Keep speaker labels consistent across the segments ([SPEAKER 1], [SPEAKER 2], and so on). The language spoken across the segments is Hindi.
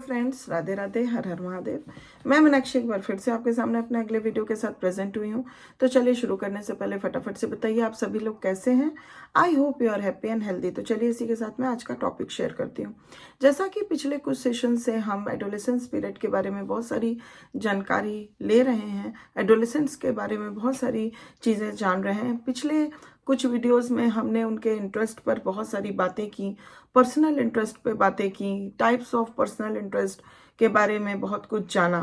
[SPEAKER 1] फ्रेंड्स, राधे राधे, हर हर महादेव। मैं मीनाक्षी एक बार फिर से आपके सामने अपने अगले वीडियो के साथ प्रेजेंट हुई हूँ। तो चलिए शुरू करने से पहले फटाफट से बताइए आप सभी लोग कैसे हैं। I hope you are happy and healthy. तो चलिए इसी के साथ मैं आज का टॉपिक शेयर करती हूँ। जैसा कि पिछले कुछ सेशन से हम एडोलेसेंस पीरियड के बारे में बहुत सारी जानकारी ले रहे हैं, एडोलेसेंस के बारे में बहुत सारी चीज़ें जान रहे हैं। पिछले कुछ वीडियोस में हमने उनके इंटरेस्ट पर बहुत सारी बातें की, पर्सनल इंटरेस्ट पे बातें की, टाइप्स ऑफ पर्सनल इंटरेस्ट के बारे में बहुत कुछ जाना।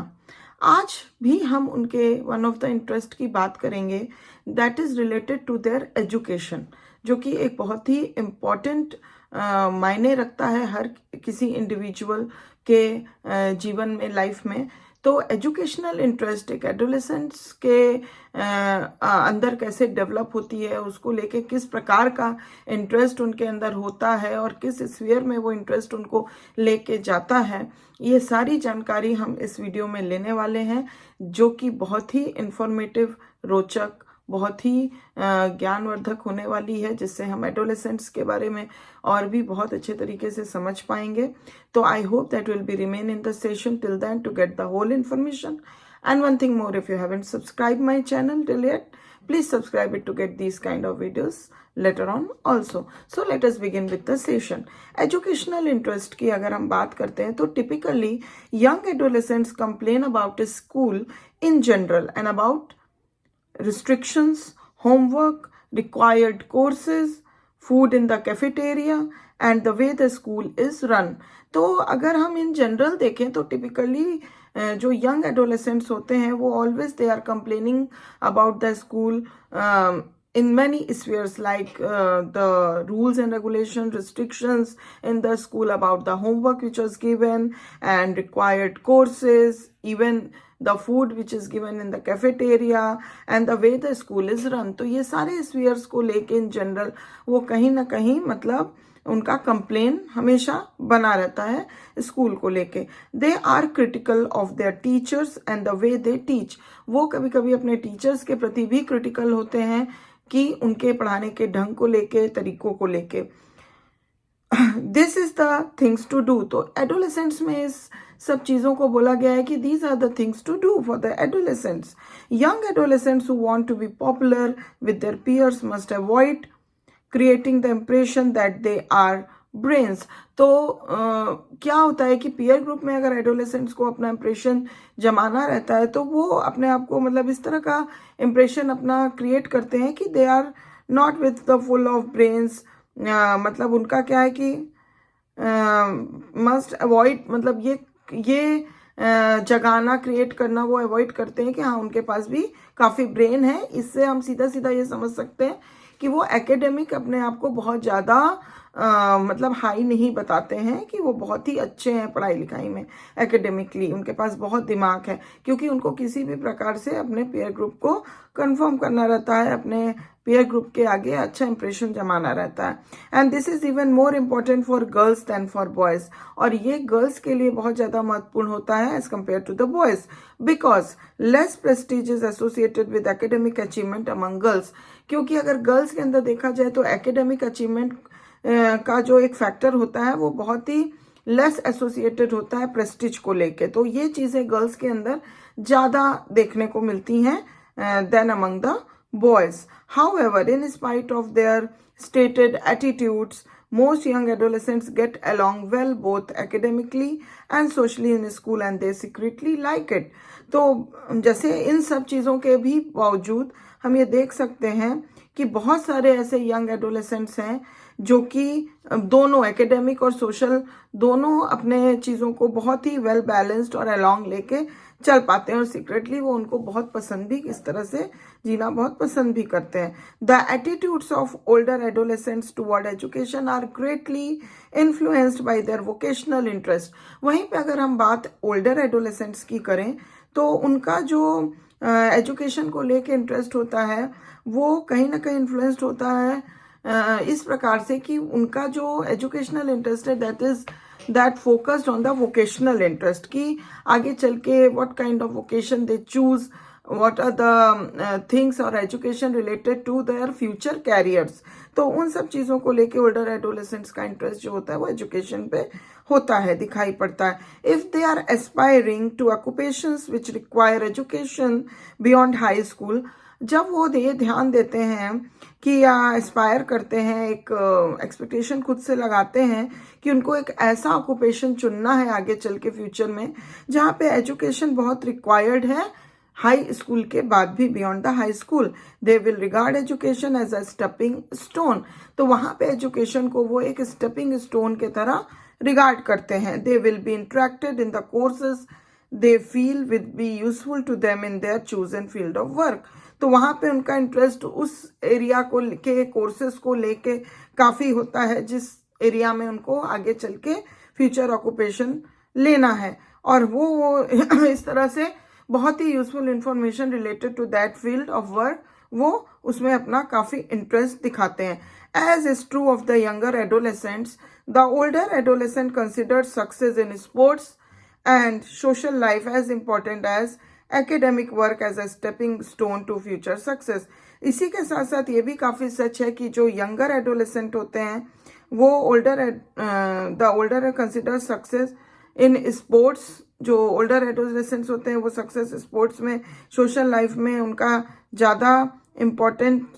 [SPEAKER 1] आज भी हम उनके वन ऑफ द इंटरेस्ट की बात करेंगे, that is related to their education, जो कि एक बहुत ही इम्पॉर्टेंट मायने रखता है हर किसी इंडिविजुअल के जीवन में, लाइफ में। तो एजुकेशनल इंटरेस्ट एक एडोलेसेंट्स के अंदर कैसे डेवलप होती है, उसको लेके किस प्रकार का इंटरेस्ट उनके अंदर होता है और किस स्फीयर में वो इंटरेस्ट उनको लेके जाता है, ये सारी जानकारी हम इस वीडियो में लेने वाले हैं, जो कि बहुत ही इंफॉर्मेटिव, रोचक, बहुत ही ज्ञानवर्धक होने वाली है, जिससे हम एडोलेसेंट्स के बारे में और भी बहुत अच्छे तरीके से समझ पाएंगे। तो I hope that will be remain in the session till then to get the whole information. And one thing more, if you haven't subscribed my channel till yet, please subscribe it to get these kind of videos later on also. So let us begin with the session. Educational interest की अगर हम बात करते हैं तो typically young adolescents complain about school in general and about restrictions, homework, required courses, food in the cafeteria and the way the school is run. तो अगर हम इन जनरल देखें तो टिपिकली जो यंग एडोलेसेंट्स होते हैं वो always they are complaining about the school in many spheres, like the rules and regulation, restrictions in the school about the homework which was given and required courses, even the food which is given in the cafeteria and the way the school is run. तो ये सारे spheres को लेके in general वो कहीं ना कहीं मतलब उनका कंप्लेन हमेशा बना रहता है स्कूल को लेके। They are critical of their teachers and the way they teach. वो कभी कभी अपने टीचर्स के प्रति भी क्रिटिकल होते हैं कि उनके पढ़ाने के ढंग को लेके, तरीकों को लेके। This is the things to do. तो एडोलेसेंट्स में इस सब चीजों को बोला गया है कि these are the things to do for the adolescents. Young adolescents who want to be popular with their peers must avoid creating the impression that they are brains. तो क्या होता है कि पीयर ग्रुप में अगर एडोलेसेंट्स को अपना इम्प्रेशन जमाना रहता है तो वो अपने आप को मतलब इस तरह का इम्प्रेशन अपना क्रिएट करते हैं कि they are not with the full of brains. मतलब उनका क्या है कि मस्ट अवॉइड, मतलब ये जगाना, क्रिएट करना वो अवॉइड करते हैं कि हाँ उनके पास भी काफ़ी ब्रेन है। इससे हम सीधा सीधा ये समझ सकते हैं कि वो एकेडमिक अपने आप को बहुत ज़्यादा मतलब हाई नहीं बताते हैं कि वो बहुत ही अच्छे हैं पढ़ाई लिखाई में, एकेडमिकली उनके पास बहुत दिमाग है, क्योंकि उनको किसी भी प्रकार से अपने पीयर ग्रुप को कंफर्म करना रहता है, अपने पीयर ग्रुप के आगे अच्छा इंप्रेशन जमाना रहता है। And this is even more important for girls than for boys. और ये गर्ल्स के लिए बहुत ज़्यादा महत्वपूर्ण होता है as compare to the boys, because less prestige is associated with academic achievement among girls. क्योंकि अगर गर्ल्स के अंदर देखा जाए तो एकेडमिक अचीवमेंट का जो एक फैक्टर होता है वो बहुत ही लेस एसोसिएटेड होता है प्रेस्टीज को लेके। तो ये चीज़ें गर्ल्स के अंदर ज़्यादा देखने को मिलती हैं than among the boys. However, in spite of their stated attitudes, most young adolescents get along well both academically and socially in school and they secretly like it. तो जैसे इन सब चीज़ों के भी बावजूद हम ये देख सकते हैं कि बहुत सारे ऐसे यंग एडोलेसेंट्स हैं जो कि दोनों एकेडमिक और सोशल दोनों अपने चीज़ों को बहुत ही वेल बैलेंस्ड और अलॉन्ग लेके चल पाते हैं और सीक्रेटली वो उनको बहुत पसंद भी, इस तरह से जीना बहुत पसंद भी करते हैं। The attitudes of older adolescents toward education are greatly influenced by their vocational interest. वहीं पे अगर हम बात ओल्डर एडोलेसेंट्स की करें तो उनका जो एजुकेशन को लेके इंटरेस्ट होता है वो कहीं ना कहीं इन्फ्लुएंस्ड होता है इस प्रकार से कि उनका जो एजुकेशनल इंटरेस्ट है that focused on the vocational interest, कि आगे चल के what kind of vocation they choose, what are the things or education related to their future careers. तो उन सब चीज़ों को लेके ओल्डर एडोलेसेंट्स का इंटरेस्ट जो होता है वो एजुकेशन पे होता है, दिखाई पड़ता है। If they are aspiring to occupations which require education beyond high school, जब वो ये ध्यान देते हैं कि या एस्पायर करते हैं, एक एक्सपेक्टेशन खुद से लगाते हैं कि उनको एक ऐसा ऑक्यूपेशन चुनना है आगे चल के फ्यूचर में जहाँ पे एजुकेशन बहुत रिक्वायर्ड है हाई स्कूल के बाद भी, beyond the high school they will regard education as a stepping stone. तो वहाँ पे एजुकेशन को वो एक स्टेपिंग स्टोन के तरह रिगार्ड करते हैं। They will be interested in the courses they feel with be useful to them in their chosen field of work. तो वहाँ पे उनका इंटरेस्ट उस एरिया को लेके, कोर्सेज को लेके काफ़ी होता है जिस एरिया में उनको आगे चल के फ्यूचर ऑक्यूपेशन लेना है, और वो इस तरह से बहुत ही useful information related to that field of work वो उसमें अपना काफ़ी इंटरेस्ट दिखाते हैं। As is true of the younger adolescents, the older adolescent consider success in sports and social life as important as academic work as a stepping stone to future success। इसी के साथ साथ ये भी काफ़ी सच है कि जो यंगर एडोलेसेंट होते हैं वो the older consider success in sports, जो ओल्डर एडोलेसेंट्स होते हैं वो सक्सेस स्पोर्ट्स में, सोशल लाइफ में उनका ज़्यादा इम्पोर्टेंट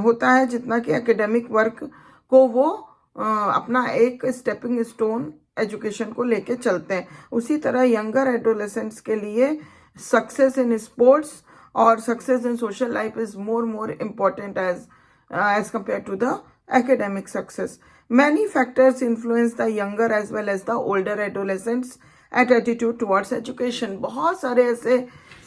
[SPEAKER 1] होता है जितना कि एकेडमिक वर्क को वो अपना एक स्टेपिंग स्टोन एजुकेशन को लेके चलते हैं। उसी तरह यंगर एडोलेसेंट्स के लिए सक्सेस इन स्पोर्ट्स और success in social life is more important as compare to the academic success। Many factors influence the younger as well as the older adolescents at attitude towards education। बहुत सारे ऐसे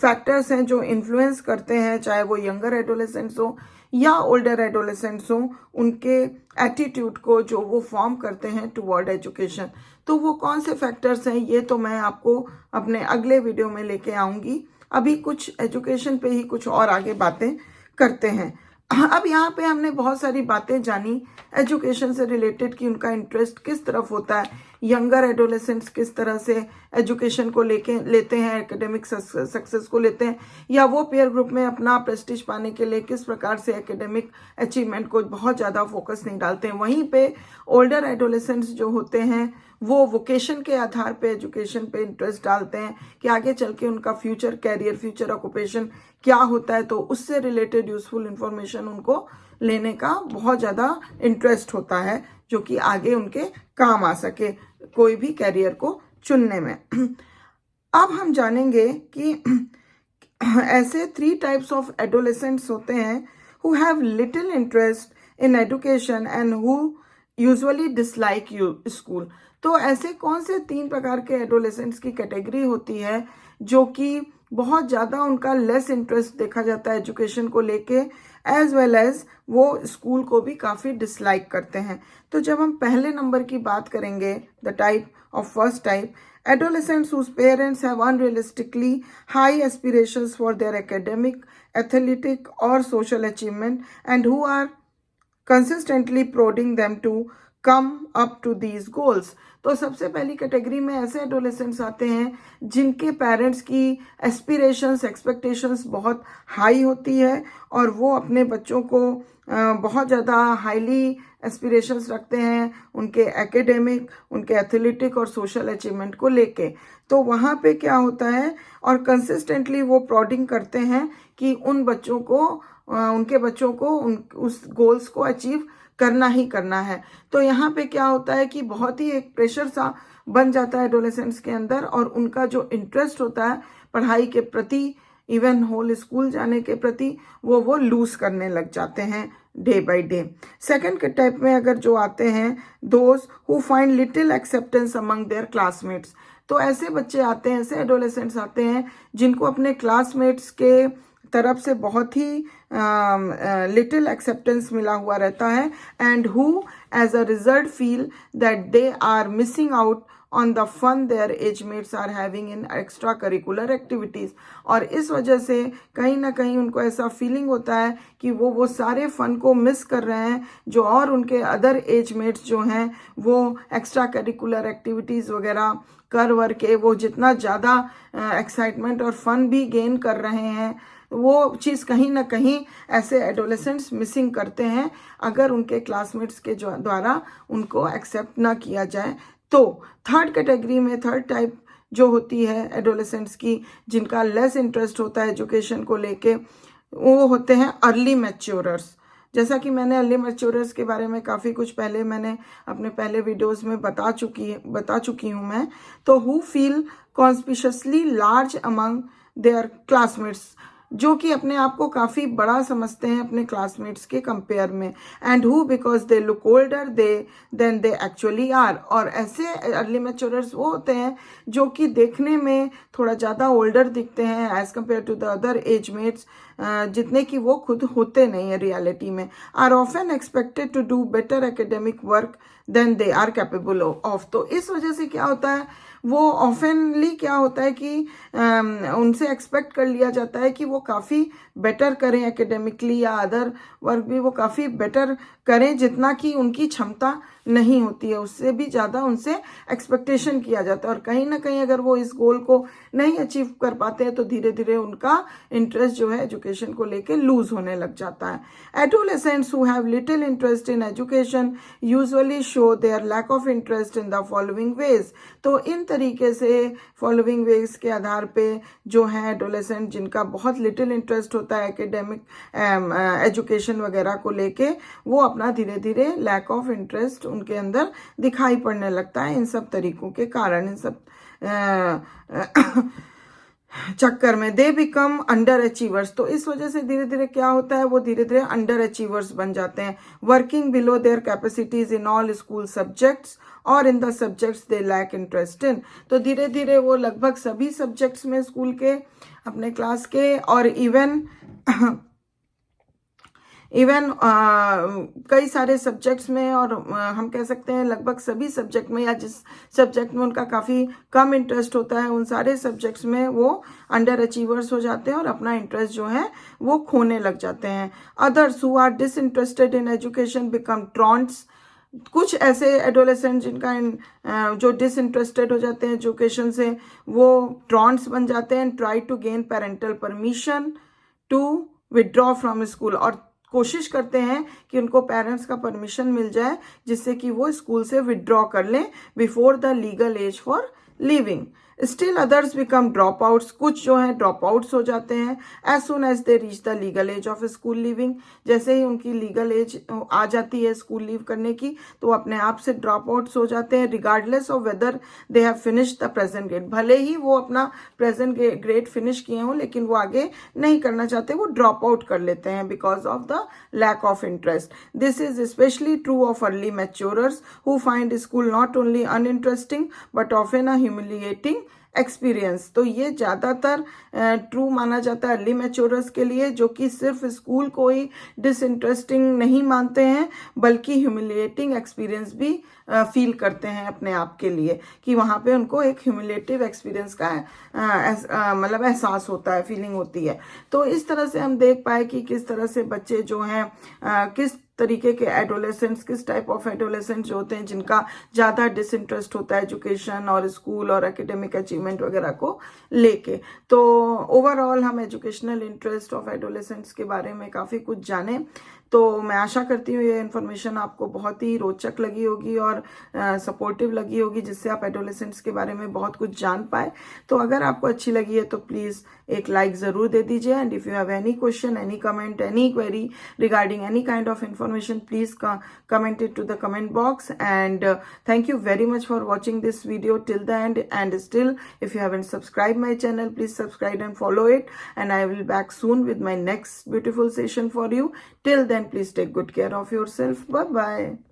[SPEAKER 1] फैक्टर्स हैं जो इन्फ्लुएंस करते हैं, चाहे वो यंगर एडोलेसेंट्स हो या ओल्डर एडोलेसेंट्स हो, उनके एटीट्यूड को जो वो फॉर्म करते हैं टुवर्ड एजुकेशन। तो वो कौन से फैक्टर्स हैं ये तो मैं आपको अपने अगले वीडियो में लेके आऊँगी। अभी कुछ एजुकेशन पे ही कुछ और आगे बातें करते हैं। अब यहाँ पे हमने बहुत सारी बातें जानी एजुकेशन से रिलेटेड कि उनका इंटरेस्ट किस तरफ होता है, यंगर एडोलेसेंट्स किस तरह से एजुकेशन को लेते हैं, एकेडमिक सक्सेस को लेते हैं, या वो पीयर ग्रुप में अपना प्रेस्टीज पाने के लिए किस प्रकार से एकेडमिक अचीवमेंट को बहुत ज़्यादा फोकस नहीं डालते हैं। वहीं पे ओल्डर एडोलेसेंट्स जो होते हैं वो वोकेशन के आधार पे एजुकेशन पे इंटरेस्ट डालते हैं कि आगे चल के उनका फ्यूचर कैरियर, फ्यूचर ऑक्यूपेशन क्या होता है, तो उससे रिलेटेड यूजफुल इंफॉर्मेशन उनको लेने का बहुत ज़्यादा इंटरेस्ट होता है जो कि आगे उनके काम आ सके कोई भी कैरियर को चुनने में। अब हम जानेंगे कि ऐसे 3 टाइप्स ऑफ एडोलेसेंट्स होते हैं who have little interest in education and who usually dislike school. तो ऐसे कौन से 3 प्रकार के एडोलेसेंट्स की कैटेगरी होती है जो कि बहुत ज़्यादा उनका लेस इंटरेस्ट देखा जाता है एजुकेशन को लेके, एज वेल एज वो स्कूल को भी काफ़ी डिसलाइक करते हैं। तो जब हम पहले नंबर की बात करेंगे, the type of first type, adolescents whose parents have unrealistically high aspirations for their academic, athletic or social achievement and who are consistently prodding them to come up to these goals। तो सबसे पहली कैटेगरी में ऐसे एडोलेसेंट्स आते हैं जिनके पेरेंट्स की एस्पिरेशंस, एक्सपेक्टेशंस बहुत हाई होती है और वो अपने बच्चों को बहुत ज़्यादा हाईली एस्पिरेशंस रखते हैं उनके एकेडमिक, उनके एथलेटिक और सोशल अचीवमेंट को लेके। तो वहाँ पे क्या होता है, और कंसिस्टेंटली वो प्रॉडिंग करते हैं कि उन बच्चों को, उनके बच्चों को उस गोल्स को अचीव करना ही करना है। तो यहाँ पे क्या होता है कि बहुत ही एक प्रेशर सा बन जाता है एडोलेसेंट्स के अंदर और उनका जो इंटरेस्ट होता है पढ़ाई के प्रति, इवन होल स्कूल जाने के प्रति, वो लूज करने लग जाते हैं डे बाय डे। सेकंड के टाइप में अगर जो आते हैं, those who find little acceptance among their classmates. तो ऐसे बच्चे आते हैं, ऐसे एडोलेसेंट्स आते हैं जिनको अपने क्लासमेट्स के तरफ से बहुत ही लिटिल एक्सेप्टेंस मिला हुआ रहता है, and who as a result feel that they are missing out on the fun their agemates are having in extracurricular activities. और इस वजह से कहीं ना कहीं उनको ऐसा फीलिंग होता है कि वो सारे फन को मिस कर रहे हैं जो और उनके अदर एजमेट्स जो हैं वो एक्स्ट्रा करिकुलर एक्टिविटीज़ वगैरह कर के वो जितना ज़्यादा एक्साइटमेंट और फन भी गेन कर रहे हैं, वो चीज़ कहीं ना कहीं ऐसे एडोलेसेंट्स मिसिंग करते हैं अगर उनके क्लासमेट्स के द्वारा उनको एक्सेप्ट ना किया जाए तो थर्ड कैटेगरी में, थर्ड टाइप जो होती है एडोलेसेंट्स की, जिनका लेस इंटरेस्ट होता है एजुकेशन को लेके, वो होते हैं अर्ली मैच्योरर्स। जैसा कि मैंने अर्ली मैच्योरर्स के बारे में काफ़ी कुछ पहले मैंने अपने पहले वीडियोस में बता चुकी हूँ मैं। तो who feel conspicuously large among their classmates, जो कि अपने आप को काफ़ी बड़ा समझते हैं अपने क्लासमेट्स के कंपेयर में, and who because they look older than they actually are. और ऐसे अर्ली मैच्योरर्स वो होते हैं जो कि देखने में थोड़ा ज़्यादा ओल्डर दिखते हैं as compare to the other age mates, जितने कि वो खुद होते नहीं है रियलिटी में। Are often expected to do better academic work than they are capable of. तो इस वजह से क्या होता है, वो ऑफनली क्या होता है कि उनसे एक्सपेक्ट कर लिया जाता है कि वो काफ़ी बेटर करें एकेडमिकली, या अदर वर्क भी वो काफ़ी बेटर करें जितना कि उनकी क्षमता नहीं होती है, उससे भी ज़्यादा उनसे एक्सपेक्टेशन किया जाता है। और कहीं ना कहीं अगर वो इस गोल को नहीं अचीव कर पाते हैं तो धीरे धीरे उनका इंटरेस्ट जो है एजुकेशन को लेके लूज होने लग जाता है। Adolescents who have little interest in education usually show their lack of interest in the following ways. तो इन तरीके से फॉलोइंग वेज के आधार पे जो है एडोलेसेंट जिनका बहुत लिटिल इंटरेस्ट होता है एकेडमिक एजुकेशन वगैरह को लेके, वो अपना धीरे धीरे लैक ऑफ इंटरेस्ट उनके अंदर दिखाई पड़ने लगता है इन सब तरीकों के कारण, इन सब चक्कर में। They become under achievers. तो इस वजह से धीरे धीरे क्या होता है, वो धीरे धीरे अंडर अचीवर्स बन जाते हैं। Working below their capacities in all school subjects और in the subjects they lack interest in. तो धीरे धीरे वो लगभग सभी सब्जेक्ट्स में स्कूल के, अपने क्लास के, और इवन कई सारे सब्जेक्ट्स में, और हम कह सकते हैं लगभग सभी सब्जेक्ट में, या जिस सब्जेक्ट में उनका काफ़ी कम इंटरेस्ट होता है उन सारे सब्जेक्ट्स में वो अंडर अचीवर्स हो जाते हैं और अपना इंटरेस्ट जो है वो खोने लग जाते हैं। Others who are disinterested in education become truants. कुछ ऐसे एडोलेसेंट जिनका जो डिसइंटरेस्टेड हो जाते हैं एजुकेशन से, वो ट्रॉन्ट्स बन जाते हैं। Try to gain parental permission to withdraw from school, और कोशिश करते हैं कि उनको पेरेंट्स का परमिशन मिल जाए जिससे कि वो स्कूल से विड्रॉ कर लें before the legal age for leaving. Still others become dropouts. कुछ जो है ड्रॉप आउट्स हो जाते हैं as soon as they reach the legal age of school leaving. जैसे ही उनकी लीगल एज आ जाती है स्कूल लीव करने की, तो अपने आप से ड्रॉप आउट्स हो जाते हैं, regardless of whether they have finished the present grade. भले ही वो अपना प्रेजेंट ग्रेड फिनिश किए हों, लेकिन वो आगे नहीं करना चाहते, वो ड्रॉप आउट कर लेते हैं because of the lack of interest. This is specially true of early maturers who find school not only uninteresting but often a humiliating experience. तो ये ज़्यादातर ट्रू माना जाता है अर्ली मैच्योरर्स के लिए, जो कि सिर्फ स्कूल को ही डिसइंटरेस्टिंग नहीं मानते हैं बल्कि ह्यूमिलिएटिंग एक्सपीरियंस भी फील करते हैं अपने आप के लिए, कि वहाँ पे उनको एक ह्यूमिलेटिव एक्सपीरियंस का मतलब एहसास होता है, फीलिंग होती है। तो इस तरह से हम देख पाए कि किस तरह से बच्चे जो हैं किस तरीके के एडोलेसेंट्स, किस टाइप ऑफ एडोलेसेंट्स जो होते हैं जिनका ज़्यादा डिसइंटरेस्ट होता है एजुकेशन और स्कूल और एकेडमिक अचीवमेंट वगैरह को लेके। तो ओवरऑल हम एजुकेशनल इंटरेस्ट ऑफ एडोलेसेंट्स के बारे में काफ़ी कुछ जाने। तो मैं आशा करती हूँ ये इन्फॉर्मेशन आपको बहुत ही रोचक लगी होगी और सपोर्टिव लगी होगी, जिससे आप एडोलेसेंट्स के बारे में बहुत कुछ जान पाए। तो अगर आपको अच्छी लगी है तो प्लीज़ एक लाइक ज़रूर दे दीजिए, and if you have any question, any comment, any query regarding any kind of information, please comment it to the comment box. And thank you very much for watching this video till the end. And still, if you haven't subscribed my channel, please subscribe and follow it. And I will be back soon with my next beautiful session for you. Till then, please take good care of yourself. Bye bye.